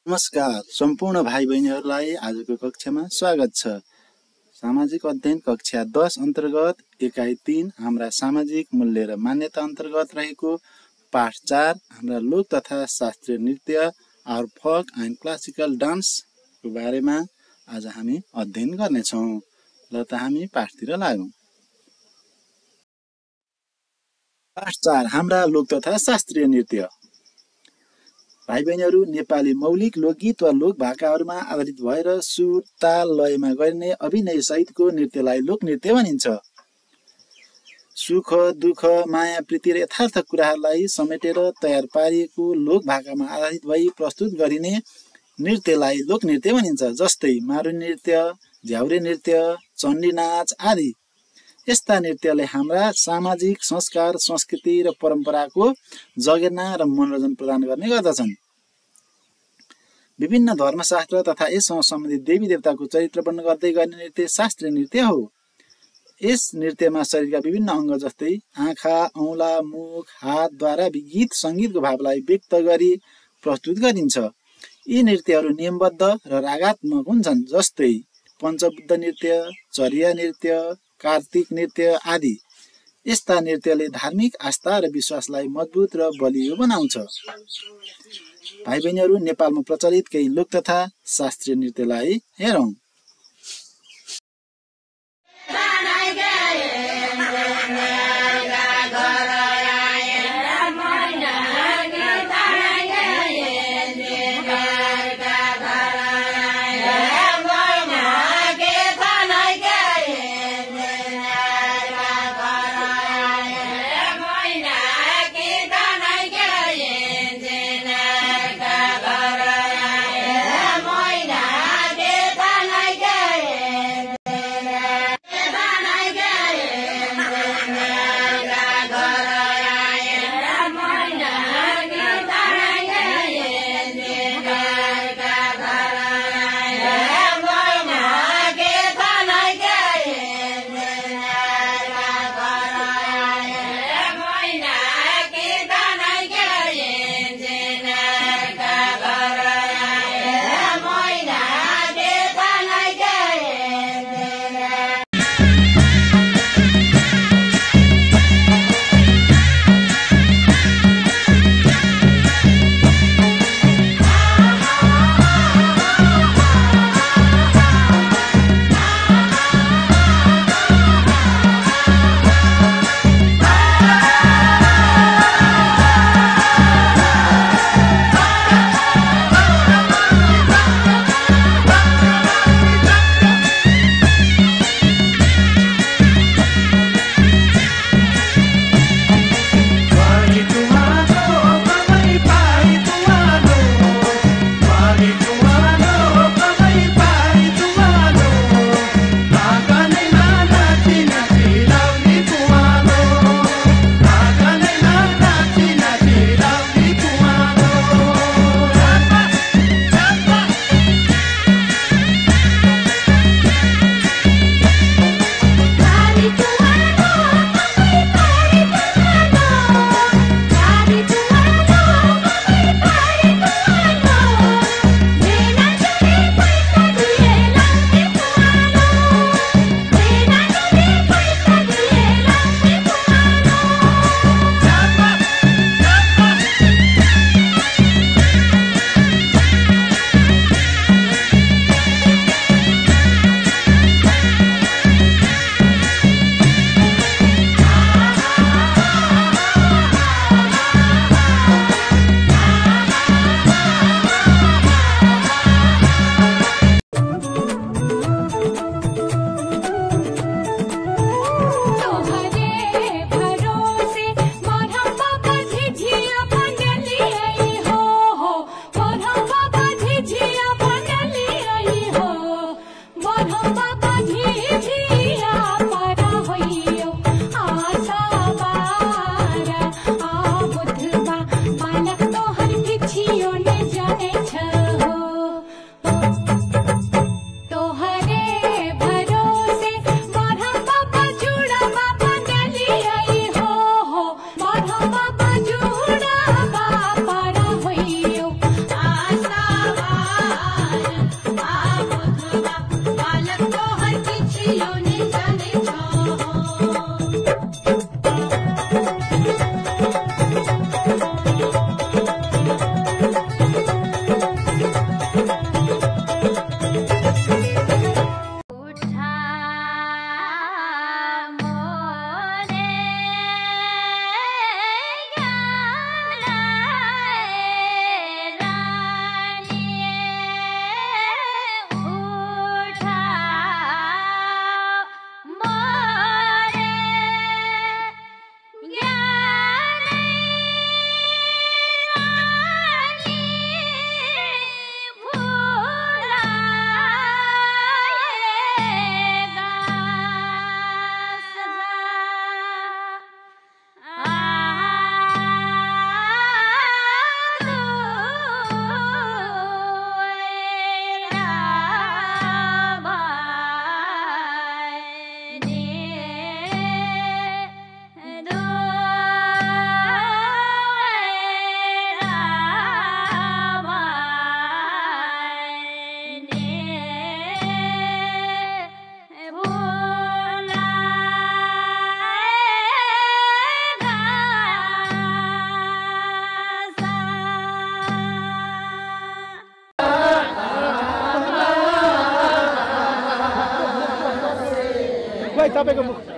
नमस्कार सम्पूर्ण भाइ बहिनीहरूलाई आजको कक्षामा स्वागत छ। सामाजिक अध्ययन कक्षा 10 अन्तर्गत एकाइ 3 हाम्रा सामाजिक मूल्य र मान्यता अन्तर्गत रहेको पाठ 4 हाम्रा लोक तथा शास्त्रीय नृत्य our folk and classical dance को बारेमा आज हामी अध्ययन गर्नेछौँ। ल त हामी पाठतिर लागौँ। पाठ 4 हाम्रा लोक तथा शास्त्रीय नृत्य। भाइ बहिनीहरू, नेपाली मौलिक लोकगीत वा लोक भाकाहरूमा आधारित भएर सुर ताल लयमा गरिने अभिनय सहितको नृत्यलाई लोक नृत्य भनिन्छ। सुख दुःख माया प्रीति र यथार्थ कुराहरूलाई समेटेर तयार पारिएको लोक भाकामा आधारित भई प्रस्तुत गरिने नृत्यलाई लोक नृत्य भनिन्छ। जस्तै मारुनी नृत्य, झ्याउरे नृत्य, चण्डी नाच आदि। यस्ता नृत्यले हाम्रा सामाजिक संस्कार, संस्कृति र परम्पराको जगेर्ना र मनोरञ्जन प्रदान गर्ने गर्दछन्। विभिन्न धर्मशास्त्र तथा यससँग सम्बन्धित देवी देवताको चरित्र वर्णन गर्दै गर्ने नृत्य शास्त्रीय नृत्य हो। यस नृत्यमा शरीरका विभिन्न अङ्ग जस्तै आँखा, औँला, मुख, हातद्वारा गीत सङ्गीतको भावलाई व्यक्त गरी प्रस्तुत गरिन्छ। यी नृत्यहरू नियमबद्ध र रागात्मक हुन्छन्। जस्तै पञ्चबुद्ध नृत्य, चर्या नृत्य, कार्तिक नृत्य आदि। यस्ता नृत्यले धार्मिक आस्था र विश्वासलाई मजबुत र बलियो बनाउँछ। भाइ बहिनीहरू, नेपालमा प्रचलित केही लोक तथा शास्त्रीय नृत्यलाई हेरौँ। खै तपाईँको मुख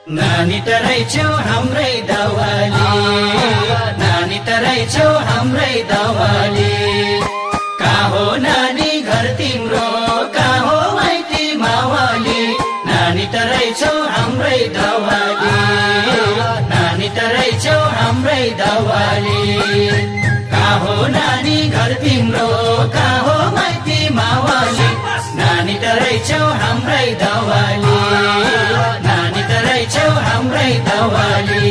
नानी तरै छौ हाम्रै दवाली नानी तरै रहेछौ हाम्रै दवाली कहाँ हो नानी घर तिम्रो कहाँ हो माइती मावली नानी त रहेछौ हाम्रै दवाली नानी त रहेछौ हाम्रै दवाली कहाँ हो नानी घर तिम्रो कहाँ हो माइती मावली नानी त रहेछौ हाम्रै दवाली नानी त रहेछौ हाम्रै दवाली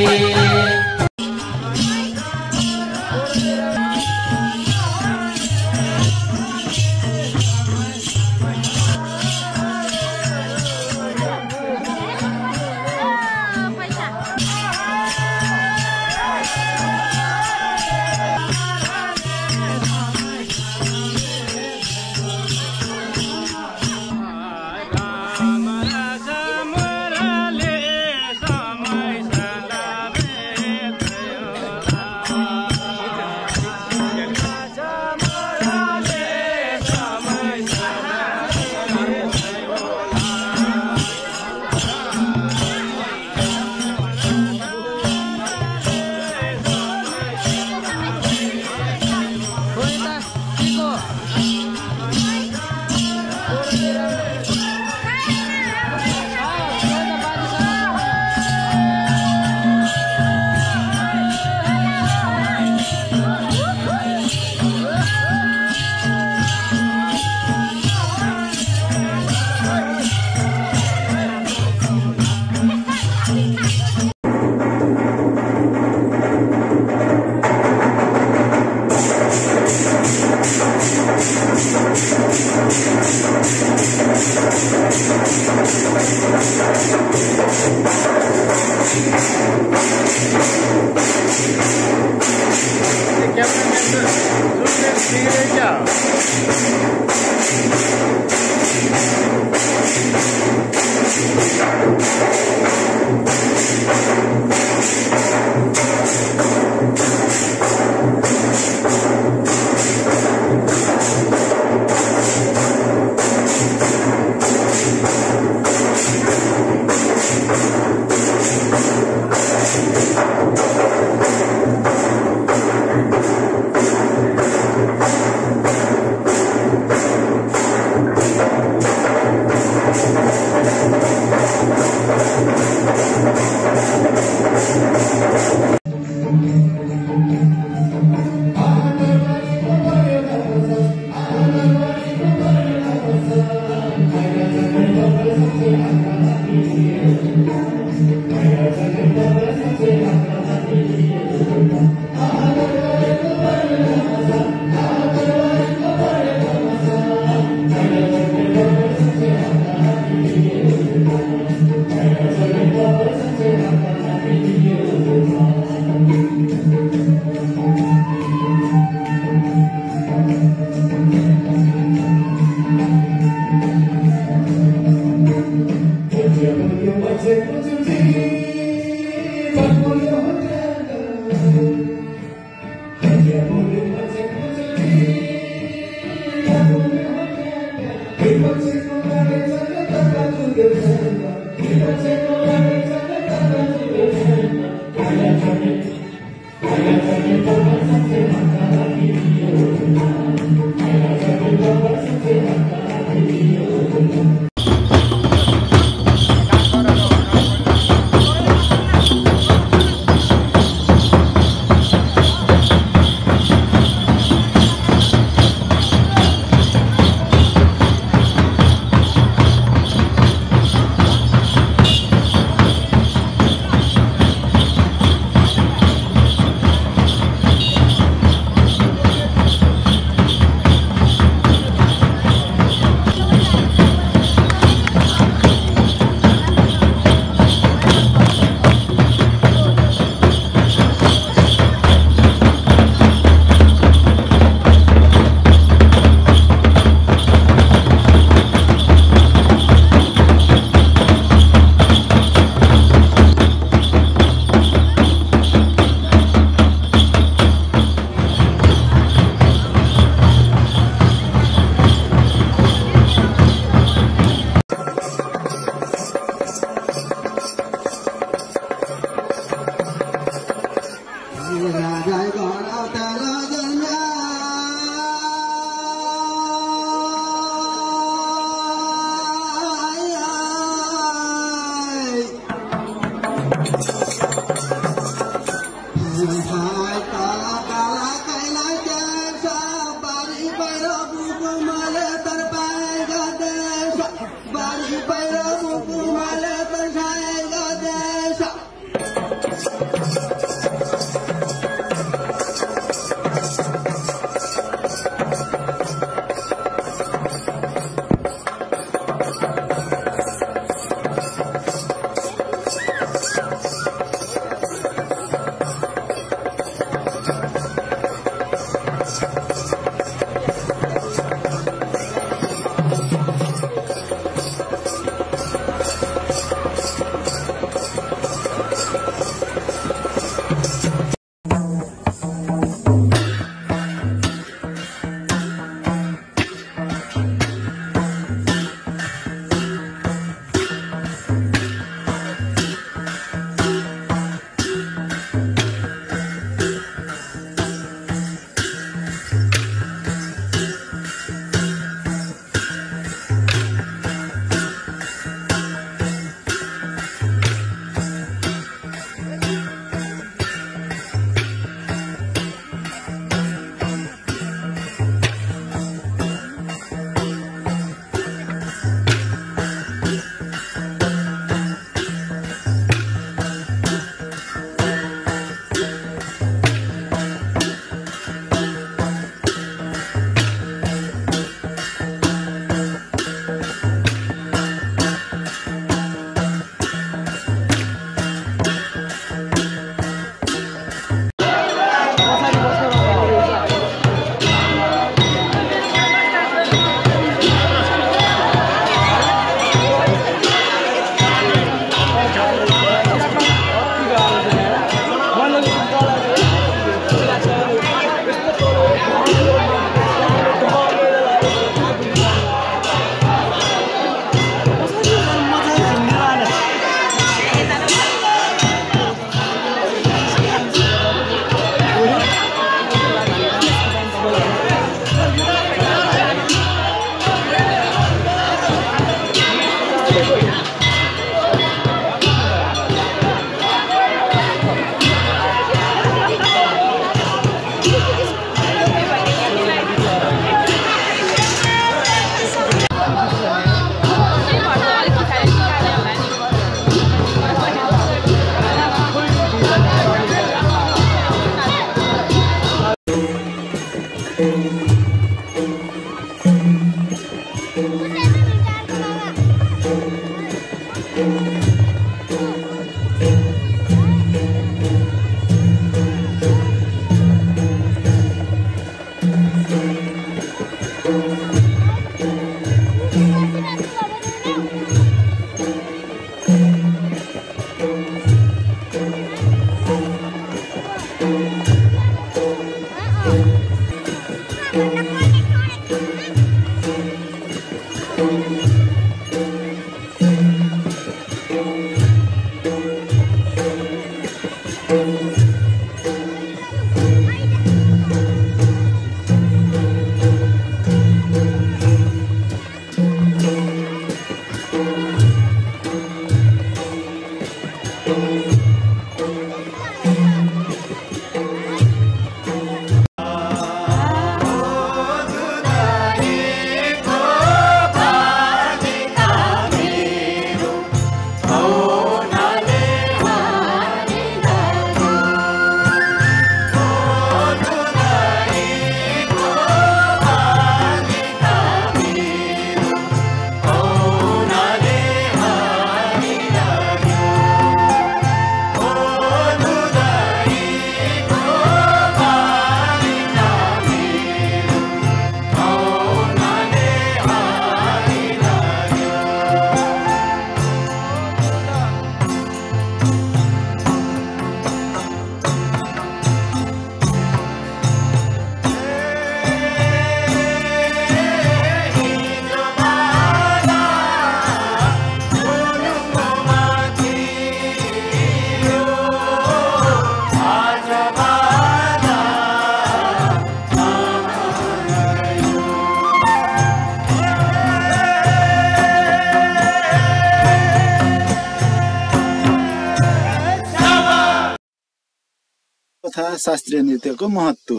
तथा शास्त्रीय नृत्यको महत्त्व।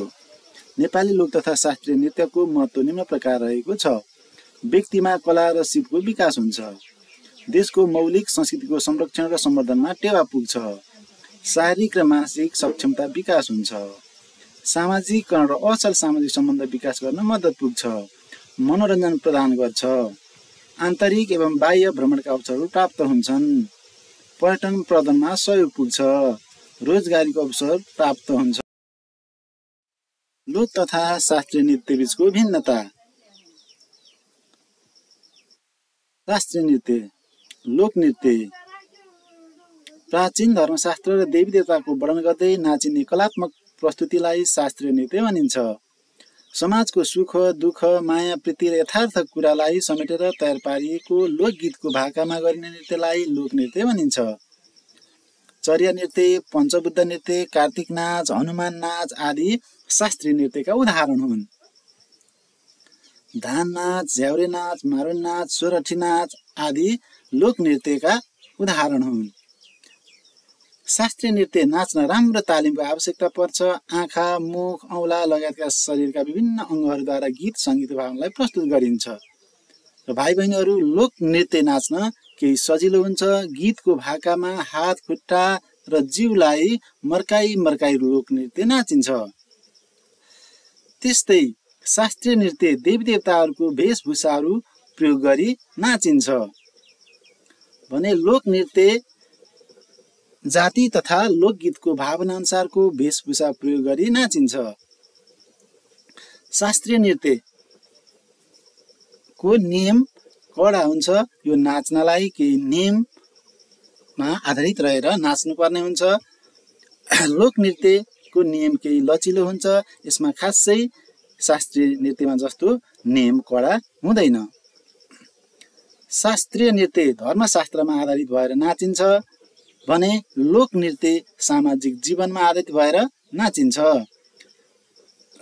नेपाली लोक तथा शास्त्रीय नृत्यको महत्त्व निम्न प्रकार रहेको छ। व्यक्तिमा कला र सिपको विकास हुन्छ। देशको मौलिक संस्कृतिको संरक्षण र सम्वर्धनमा टेवा पुग्छ। शारीरिक र मानसिक सक्षमता विकास हुन्छ। सामाजिकरण र असल सामाजिक सम्बन्ध विकास गर्न मद्दत पुग्छ। मनोरञ्जन प्रदान गर्छ। आन्तरिक एवं बाह्य भ्रमणका अवसरहरू प्राप्त हुन्छन्। पर्यटन प्रदानमा सहयोग पुग्छ। रोजगारीको अवसर प्राप्त हुन्छ। लोक तथा शास्त्रीय नृत्य बीचको भिन्नता। शास्त्रीय नृत्य, लोक नृत्य प्राचीन धर्मशास्त्र र देवी देवताको वर्णन गर्दै नाचिने कलात्मक प्रस्तुतिलाई शास्त्रीय नृत्य भनिन्छ। समाजको सुख, दुःख, माया, प्रीति र यथार्थ कुरालाई समेटेर तयार पारिएको लोकगीतको भाकामा गरिने नृत्यलाई लोक नृत्य भनिन्छ। चर्या नृत्य, पञ्चबुद्ध नृत्य, कार्तिक नाच, हनुमान नाच आदि शास्त्रीय नृत्यका उदाहरण हुन्। धान नाच, झ्याउरे नाच, मारुनी नाच, सोरठी नाच आदि लोक नृत्यका उदाहरण हुन्। शास्त्रीय नृत्य नाच्न राम्रो तालिमको आवश्यकता पर्छ। आँखा, मुख, औँला लगायतका शरीरका विभिन्न अङ्गहरूद्वारा गीत सङ्गीत भावनालाई प्रस्तुत गरिन्छ। र भाइ बहिनीहरू, लोक नृत्य नाच्न केही सजिलो हुन्छ। गीतको भाकामा हात, खुट्टा र जिउलाई मर्काई लोक नृत्य नाचिन्छ। त्यस्तै शास्त्रीय नृत्य देवी देवताहरूको वेशभूषाहरू प्रयोग गरी नाचिन्छ भने लोक नृत्य जाति तथा लोकगीतको भावना अनुसारको वेशभूषा प्रयोग गरी नाचिन्छ। शास्त्रीय नृत्यको नियम कडा हुन्छ। यो नाच्नलाई केही नियममा आधारित रहेर नाच्नुपर्ने हुन्छ। लोक नृत्यको नियम केही लचिलो हुन्छ। यसमा खासै शास्त्रीय नृत्यमा जस्तो नियम कडा हुँदैन। शास्त्रीय नृत्य धर्मशास्त्रमा आधारित भएर नाचिन्छ भने लोक नृत्य सामाजिक जीवनमा आधारित भएर नाचिन्छ।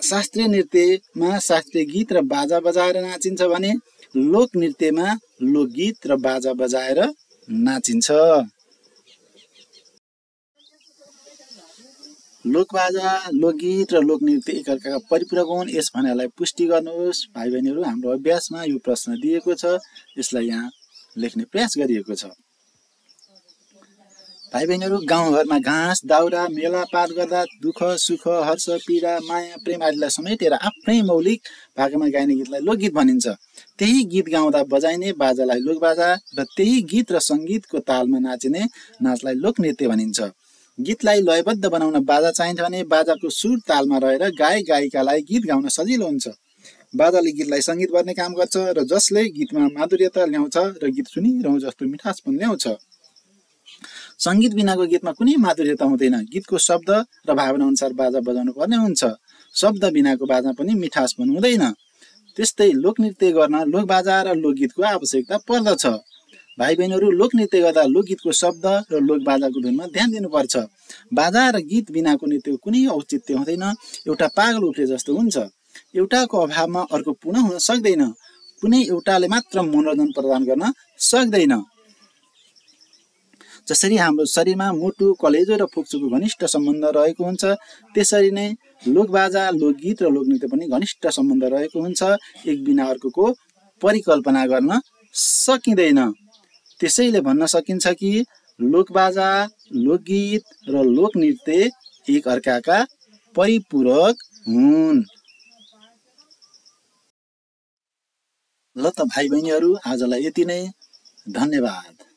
शास्त्रीय नृत्यमा शास्त्रीय गीत र बाजा बजाएर नाचिन्छ भने लोक नृत्यमा लोकगीत र बाजा बजाएर नाचिन्छ। लोकबाजा, लोकगीत र लोकनृत्य एकअर्काका परिपूरक हुन्। यस भनाइलाई पुष्टि गर्नुहोस्। भाइ बहिनीहरू, हाम्रो अभ्यासमा यो प्रश्न दिएको छ। यसलाई यहाँ लेख्ने प्रयास गरिएको छ। भाइ बहिनीहरू, गाउँघरमा घाँस दाउरा मेलापात गर्दा दुःख सुख हर्ष पीडा माया प्रेम आदिलाई समेटेर आफ्नै मौलिक भाकामा गाइने गीतलाई लोकगीत भनिन्छ। त्यही गीत गाउँदा बजाइने बाजालाई लोकबाजा र त्यही गीत र सङ्गीतको तालमा नाचिने नाचलाई लोकनृत्य भनिन्छ। गीतलाई लयबद्ध बनाउन बाजा चाहिन्छ भने बाजाको सुर तालमा रहेर गायक गायिकालाई गीत गाउन सजिलो हुन्छ। बाजाले गीतलाई सङ्गीत गर्ने काम गर्छ र जसले गीतमा माधुर्यता ल्याउँछ र गीत सुनिरहँ जस्तो मिठासपन ल्याउँछ। सङ्गीत बिनाको गीतमा कुनै माधुर्यता हुँदैन। गीतको शब्द र भावना अनुसार बाजा बजाउनु पर्ने हुन्छ। शब्द बिनाको बाजा पनि मिठासपन हुँदैन। त्यस्तै लोकनृत्य गर्न लोकबाजा र लोकगीतको आवश्यकता पर्दछ। भाइ बहिनीहरू, लोकनृत्य गर्दा लोकगीतको शब्द र लोकबाजाको धुनमा ध्यान दिनुपर्छ। बाजा र गीत बिनाको नृत्यको कुनै औचित्य हुँदैन। एउटा पागल उफ्रे जस्तो हुन्छ। एउटाको अभावमा अर्को पूर्ण हुन सक्दैन। कुनै एउटाले मात्र मनोरञ्जन प्रदान गर्न सक्दैन। जसरी हाम्रो शरीरमा मुटु कलेजो र फुक्चुको घनिष्ठ सम्बन्ध रहेको हुन्छ, त्यसरी नै लोकबाजा लोकगीत र लोकनृत्य पनि घनिष्ठ सम्बन्ध रहेको हुन्छ। एक बिना अर्कोको परिकल्पना गर्न सकिँदैन। त्यसैले भन्न सकिन्छ कि लोकबाजा लोकगीत र लोकनृत्य एक अर्काका परिपूरक हुन्। ल त भाइ बहिनीहरू, आजलाई यति नै। धन्यवाद।